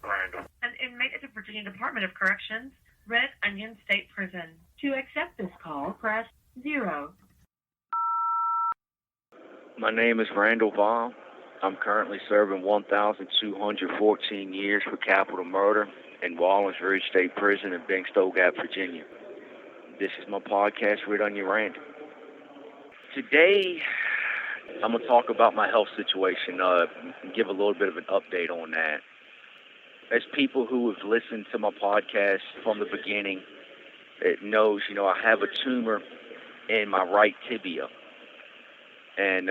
Randall. An inmate at the Virginia Department of Corrections, Red Onion State Prison. To accept this call, press 0. My name is Randall Via. I'm currently serving 1,214 years for capital murder in Wallens Ridge State Prison in Bingstow Gap, Virginia. This is my podcast, Red Onion Randall. Today, I'm going to talk about my health situation, give a little bit of an update on that. As people who have listened to my podcast from the beginning, it knows, I have a tumor in my right tibia. And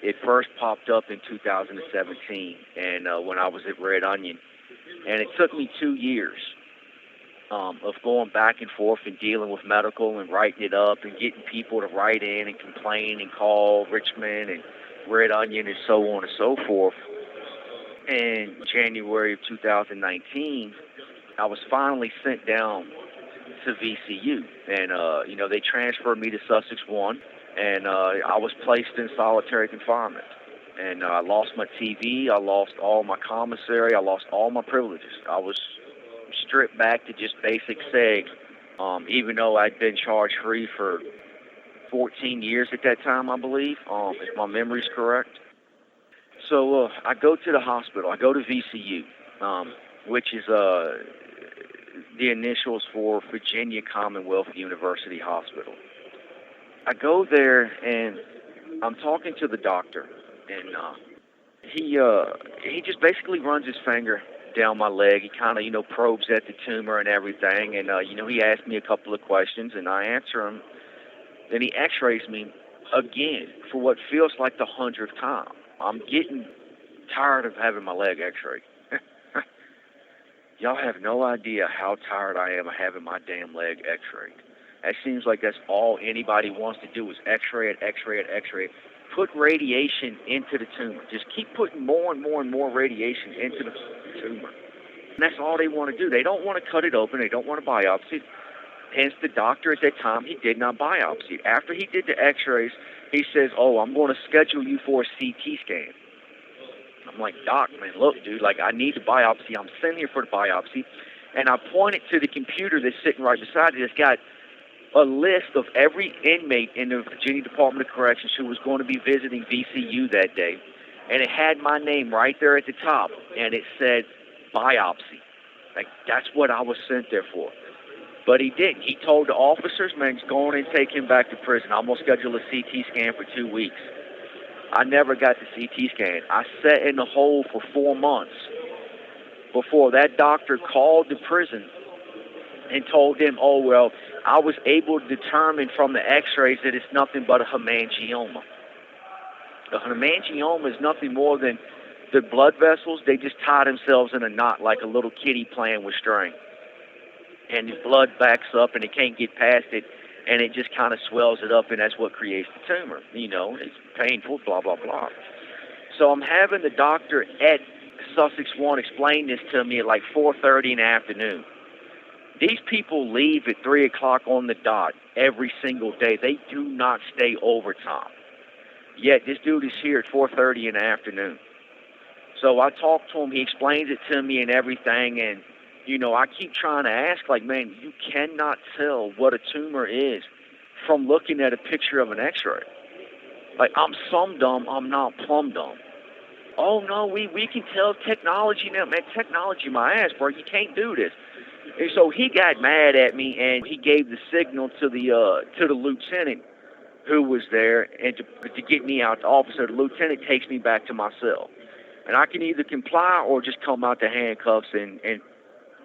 it first popped up in 2017, and when I was at Red Onion. And it took me 2 years of going back and forth and dealing with medical and writing it up and getting people to write in and complain and call Richmond and Red Onion and so on and so forth. In January of 2019, I was finally sent down to VCU, and they transferred me to Sussex 1, and I was placed in solitary confinement. And I lost my TV, I lost all my commissary, I lost all my privileges. I was stripped back to just basic seg, even though I'd been charge-free for 14 years at that time, I believe, if my memory's correct. So I go to the hospital. I go to VCU, which is the initials for Virginia Commonwealth University Hospital. I go there, and I'm talking to the doctor, and he just basically runs his finger down my leg. He kind of, probes at the tumor and everything, and, he asked me a couple of questions, and I answer him. Then he x-rays me again for what feels like the 100th time. I'm getting tired of having my leg x-rayed. Y'all have no idea how tired I am of having my damn leg x-rayed. It seems like that's all anybody wants to do is x-ray it, x-ray it, x-ray it. Put radiation into the tumor. Just keep putting more and more and more radiation into the tumor. And that's all they want to do. They don't want to cut it open. They don't want to biopsy. Hence, the doctor at that time, he did not biopsy. After he did the x-rays, he says, I'm going to schedule you for a CT scan. I'm like, Doc, man, look, dude, I need the biopsy. I'm sitting here for the biopsy. And I pointed to the computer that's sitting right beside it. It's got a list of every inmate in the Virginia Department of Corrections who was going to be visiting VCU that day. And it had my name right there at the top. And it said biopsy. That's what I was sent there for. But he didn't. He told the officers, man, just go on and take him back to prison. I'm going to schedule a CT scan for 2 weeks. I never got the CT scan. I sat in the hole for 4 months before that doctor called the prison and told them, I was able to determine from the x-rays that it's nothing but a hemangioma. The hemangioma is nothing more than the blood vessels. They just tie themselves in a knot like a little kitty playing with string. And the blood backs up and it can't get past it, and it just kind of swells it up, and that's what creates the tumor. It's painful, blah, blah, blah. So I'm having the doctor at Sussex 1 explain this to me at 4:30 in the afternoon. These people leave at 3 o'clock on the dot every single day. They do not stay overtime. Yet this dude is here at 4:30 in the afternoon. So I talk to him. He explains it to me and everything, and I keep trying to ask, man, you cannot tell what a tumor is from looking at a picture of an x-ray. I'm some dumb, I'm not plumb dumb. Oh, no, we can tell technology now. Man, technology, my ass, bro, you can't do this. And so he got mad at me, and he gave the signal to the lieutenant who was there, and to get me out the office. So the lieutenant takes me back to my cell. And I can either comply or just come out the handcuffs and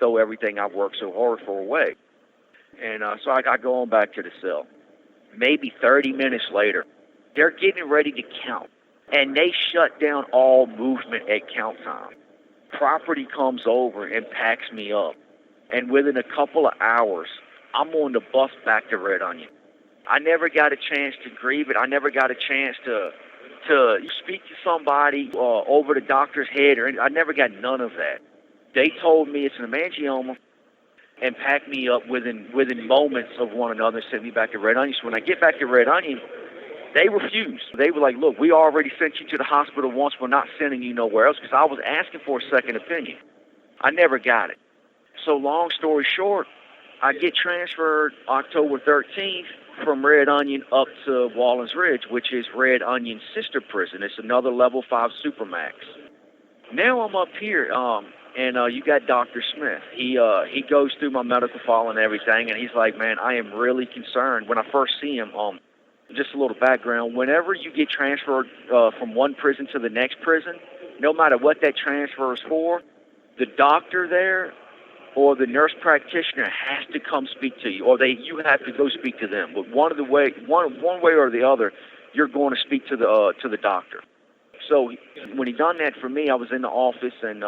throw everything I've worked so hard for away. And so I go on back to the cell. Maybe 30 minutes later, they're getting ready to count. And they shut down all movement at count time. Property comes over and packs me up. And within a couple of hours, I'm on the bus back to Red Onion. I never got a chance to grieve it. I never got a chance to speak to somebody over the doctor's head. I never got none of that. They told me it's an hemangioma and packed me up within moments of one another and sent me back to Red Onion. So when I get back to Red Onion, they refused. They were like, look, we already sent you to the hospital once. We're not sending you nowhere else, because I was asking for a second opinion. I never got it. So long story short, I get transferred October 13th from Red Onion up to Wallens Ridge, which is Red Onion's sister prison. It's another level 5 Supermax. Now I'm up here, and you got Dr. Smith. He goes through my medical file and everything, and he's like, man, I am really concerned. When I first see him, just a little background, whenever you get transferred from one prison to the next prison, no matter what that transfer is for, the doctor there or the nurse practitioner has to come speak to you, or you have to go speak to them. But one way or the other, you're going to speak to the doctor. So when he done that for me, I was in the office, and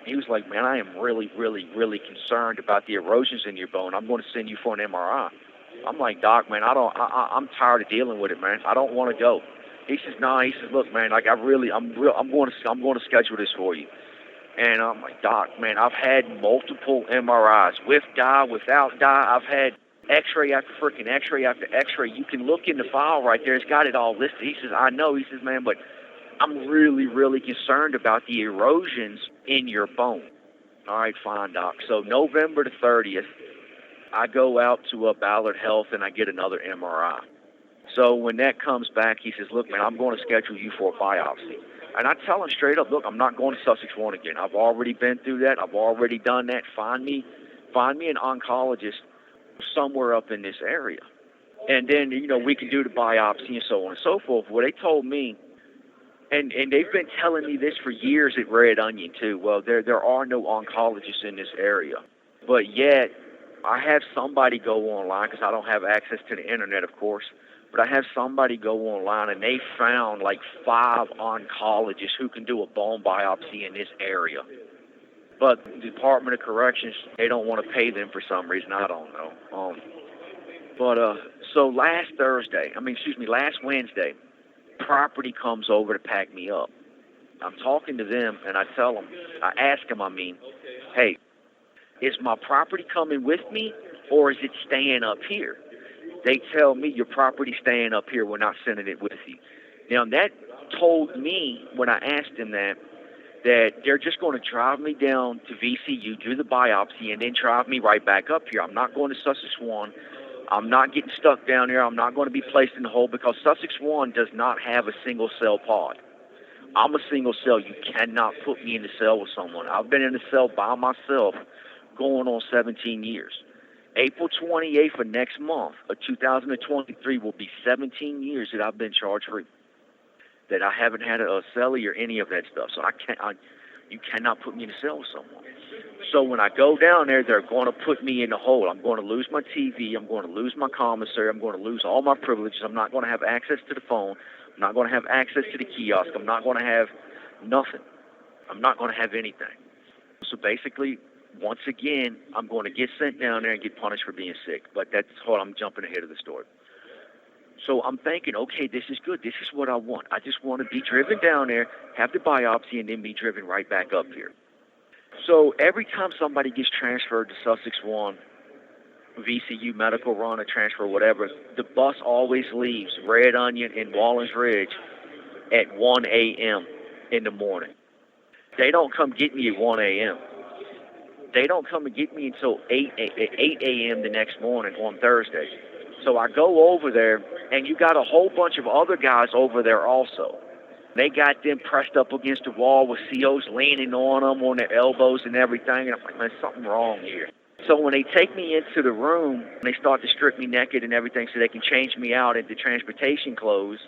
he was like, man, I am really, really, really concerned about the erosions in your bone. I'm going to send you for an MRI. I'm like, Doc, man, I'm tired of dealing with it, man. I don't want to go. He says, no. He says, look, man, like I'm going to schedule this for you. And I'm like, Doc, man, I've had multiple MRIs, with dye, without dye. I've had X-ray after freaking X-ray after X-ray. You can look in the file right there. It's got it all listed. He says, I know. He says, man, but I'm really, really concerned about the erosions in your bone. All right, fine, Doc. So November the 30th, I go out to Ballard Health, and I get another MRI. So when that comes back, he says, look, man, I'm going to schedule you for a biopsy. And I tell him straight up, look, I'm not going to Sussex 1 again. I've already been through that. I've already done that. Find me an oncologist somewhere up in this area. And then, we can do the biopsy and so on and so forth. Well, they told me, and they've been telling me this for years at Red Onion, too. Well, there are no oncologists in this area. But yet, I have somebody go online, because I don't have access to the internet, of course. But I have somebody go online, and they found like 5 oncologists who can do a bone biopsy in this area. But the Department of Corrections, they don't want to pay them for some reason. I don't know. So last Wednesday, property comes over to pack me up. I'm talking to them, and I ask them, hey, is my property coming with me, or is it staying up here? They tell me your property's staying up here. We're not sending it with you. Now, that told me, when I asked them that they're just going to drive me down to VCU, do the biopsy, and then drive me right back up here. I'm not going to Sussex 1. I'm not getting stuck down there. I'm not going to be placed in the hole, because Sussex 1 does not have a single-cell pod. I'm a single cell. You cannot put me in the cell with someone. I've been in the cell by myself going on 17 years. April 28th of next month of 2023 will be 17 years that I've been charge-free, that I haven't had a cellie or any of that stuff. So you cannot put me in a cell with someone. So when I go down there, they're going to put me in the hole. I'm going to lose my TV. I'm going to lose my commissary. I'm going to lose all my privileges. I'm not going to have access to the phone. I'm not going to have access to the kiosk. I'm not going to have nothing. I'm not going to have anything. So basically, once again, I'm going to get sent down there and get punished for being sick. But that's what I'm jumping ahead of the story. So I'm thinking, okay, this is good. This is what I want. I just want to be driven down there, have the biopsy, and then be driven right back up here. So every time somebody gets transferred to Sussex 1, VCU medical run or transfer, whatever, the bus always leaves Red Onion and Wallens Ridge at 1 a.m. in the morning. They don't come get me at 1 a.m. They don't come and get me until 8 a.m. the next morning on Thursday. So I go over there, and you got a whole bunch of other guys over there also. They got them pressed up against the wall with COs leaning on them on their elbows and everything. And I'm like, man, there's something wrong here. So when they take me into the room, they start to strip me naked and everything so they can change me out into transportation clothes,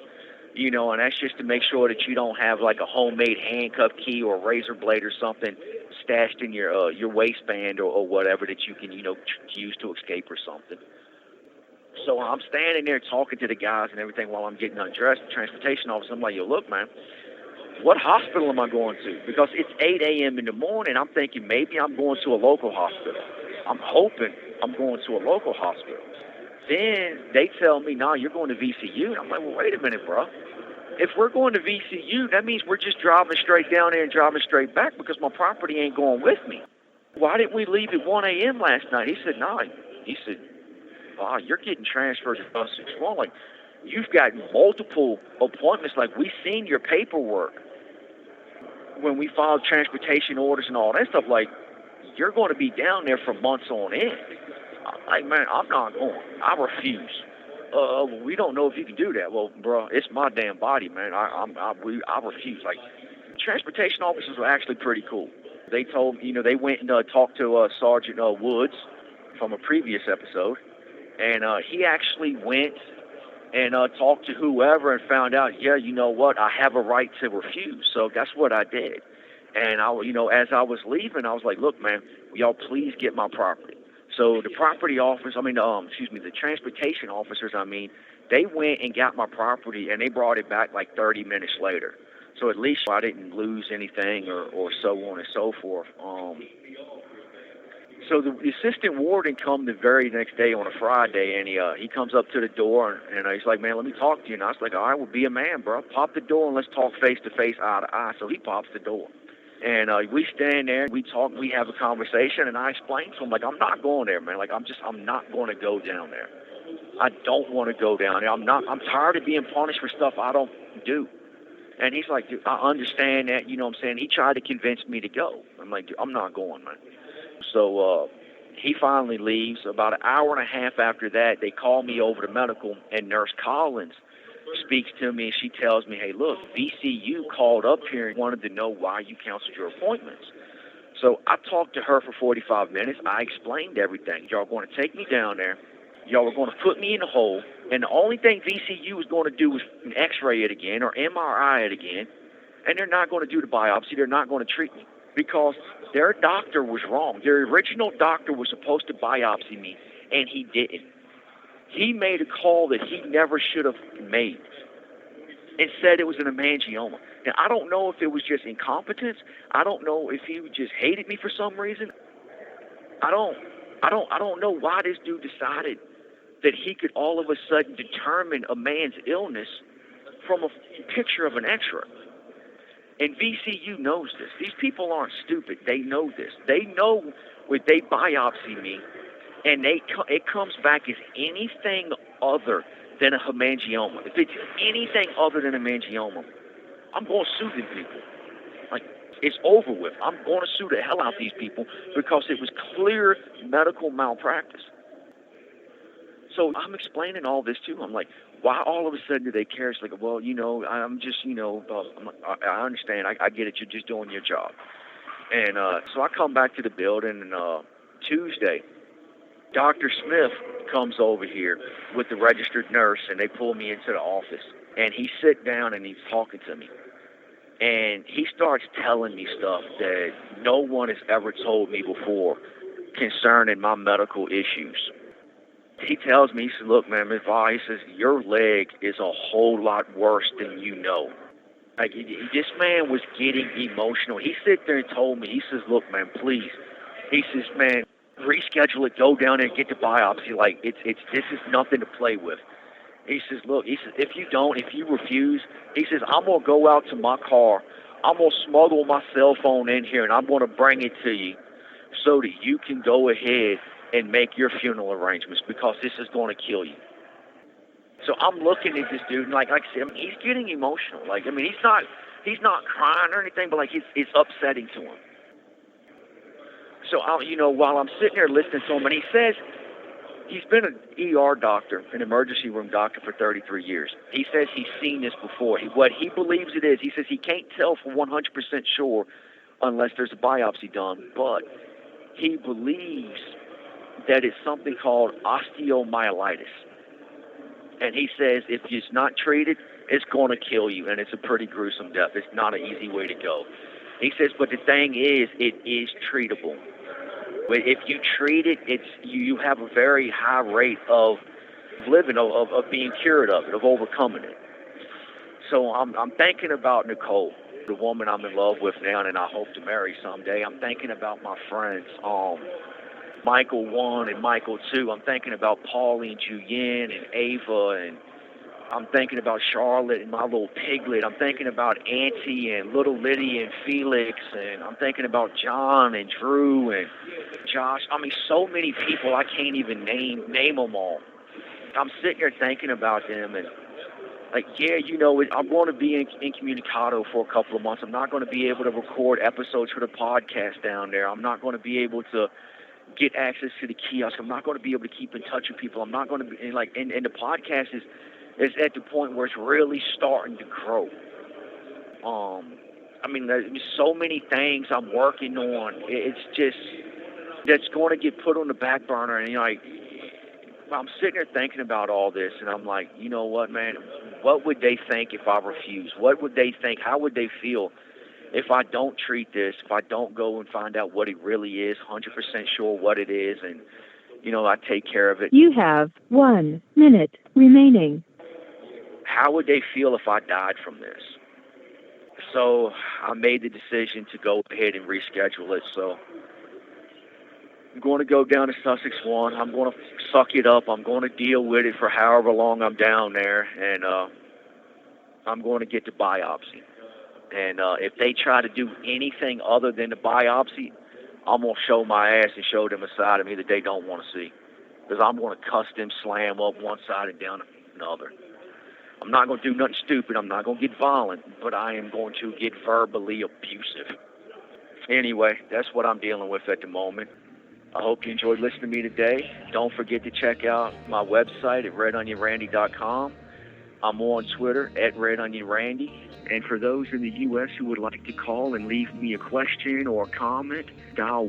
and that's just to make sure that you don't have like a homemade handcuff key or a razor blade or something stashed in your waistband or whatever that you can, use to escape or something. So I'm standing there talking to the guys and everything while I'm getting undressed. The transportation officer, I'm like, yo, look, man, what hospital am I going to? Because it's 8 a.m. in the morning. I'm thinking maybe I'm going to a local hospital. I'm hoping I'm going to a local hospital. Then they tell me, no, you're going to VCU. And I'm like, well, wait a minute, bro. If we're going to VCU, that means we're just driving straight down there and driving straight back because my property ain't going with me. Why didn't we leave at 1 a.m. last night? He said, no. He said, oh, you're getting transferred to bus 61. Like, you've got multiple appointments. Like, we've seen your paperwork. when we filed transportation orders and all that stuff, like, you're going to be down there for months on end. I'm like, man, I'm not going. I refuse. We don't know if you can do that. Well, bro, it's my damn body, man. I refuse. Like, transportation officers were actually pretty cool. They told, they went and talked to Sergeant Woods from a previous episode, and he actually went and talked to whoever and found out, yeah, you know what, I have a right to refuse. So that's what I did. And as I was leaving, I was like, look, man, will y'all please get my property? So the property officers, the transportation officers, they went and got my property, and they brought it back like 30 minutes later. So at least I didn't lose anything or so on and so forth. So the assistant warden come the very next day on a Friday, and he comes up to the door, and he's like, man, let me talk to you. And I was like, all right, well, be a man, bro. Pop the door and let's talk face to face, eye to eye. So he pops the door. And we stand there, we talk, we have a conversation, and I explain to him, like, I'm not going there, man. Like, I'm not going to go down there. I don't want to go down there. I'm tired of being punished for stuff I don't do. And he's like, dude, I understand that, you know what I'm saying? He tried to convince me to go. I'm like, dude, I'm not going, man. So he finally leaves. About an hour and a half after that, they call me over to medical, and Nurse Collins speaks to me, and she tells me, hey, look, VCU called up here and wanted to know why you canceled your appointments. So I talked to her for 45 minutes. I explained everything. Y'all going to take me down there. Y'all were going to put me in a hole, and the only thing VCU was going to do was X-ray it again or MRI it again, and they're not going to do the biopsy. They're not going to treat me because their doctor was wrong. Their original doctor was supposed to biopsy me, and he didn't. He made a call that he never should have made and said it was an hemangioma. Now, I don't know if it was just incompetence. I don't know if he just hated me for some reason. I don't know why this dude decided that he could all of a sudden determine a man's illness from a picture of an X-ray. And VCU knows this. These people aren't stupid. They know this. They know when they biopsy me, and it comes back as anything other than a hemangioma. If it's anything other than a hemangioma, I'm going to sue these people. Like, it's over with. I'm going to sue the hell out of these people because it was clear medical malpractice. So I'm explaining all this to them. I'm like, why all of a sudden do they care? It's like, well, I'm just, I understand. I get it. You're just doing your job. And so I come back to the building, and Tuesday, Dr. Smith comes over here with the registered nurse, and they pull me into the office. And he sits down, and he's talking to me. And he starts telling me stuff that no one has ever told me before concerning my medical issues. He tells me, he says, look, man, Ms. Via, he says, your leg is a whole lot worse than you know. Like, this man was getting emotional. He sit there and told me, he says, look, man, please. He says, man, reschedule it, go down there and get the biopsy. Like, this is nothing to play with. He says, look, he says, if you refuse, he says, I'm going to go out to my car. I'm going to smuggle my cell phone in here, and I'm going to bring it to you so that you can go ahead and make your funeral arrangements because this is going to kill you. So I'm looking at this dude, and like I said, he's getting emotional. Like, he's not crying or anything, but like it's upsetting to him. So while I'm sitting there listening to him, and he says he's been an ER doctor, an emergency room doctor for 33 years. He says he's seen this before. What he believes it is, he says he can't tell for 100% sure unless there's a biopsy done, but he believes that it's something called osteomyelitis. And he says if it's not treated, it's going to kill you, and it's a pretty gruesome death. It's not an easy way to go. He says, but the thing is, it is treatable. But if you treat it, you have a very high rate of living, of being cured of it, of overcoming it. So I'm thinking about Nicole, the woman I'm in love with now, and I hope to marry someday. I'm thinking about my friends, Michael 1 and Michael 2. I'm thinking about Paulie and Jooyeon and Ava, and I'm thinking about Charlotte and my little piglet. I'm thinking about Auntie and little Liddy and Felix, and I'm thinking about John and Drew and Josh. So many people I can't even name them all. I'm sitting here thinking about them, and Like, yeah, I'm going to be incommunicado for a couple of months. I'm not going to be able to record episodes for the podcast down there. I'm not going to be able to get access to the kiosk. I'm not going to be able to keep in touch with people. I'm not going to be, and the podcast is at the point where it's really starting to grow. There's so many things I'm working on. It's just, that's going to get put on the back burner. And, I'm sitting there thinking about all this, and I'm like, you know what, man? What would they think if I refuse? What would they think? How would they feel if I don't treat this, if I don't go and find out what it really is, 100% sure what it is, and, I take care of it? You have 1 minute remaining. How would they feel if I died from this? So I made the decision to go ahead and reschedule it. So I'm going to go down to Sussex 1. I'm going to suck it up. I'm going to deal with it for however long I'm down there, and I'm going to get the biopsy. And if they try to do anything other than the biopsy, I'm going to show my ass and show them a side of me that they don't want to see. Because I'm going to cuss them, slam up one side and down another. I'm not going to do nothing stupid. I'm not going to get violent, but I am going to get verbally abusive. Anyway, that's what I'm dealing with at the moment. I hope you enjoyed listening to me today. Don't forget to check out my website at redonionrandy.com. I'm on Twitter at redonionrandy. And for those in the U.S. who would like to call and leave me a question or a comment, dial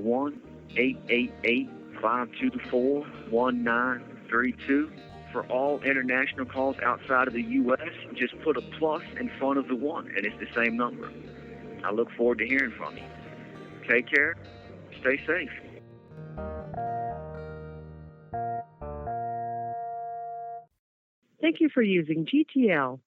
1-888-524-1932. For all international calls outside of the U.S., just put a plus in front of the 1, and it's the same number. I look forward to hearing from you. Take care. Stay safe. Thank you for using GTL.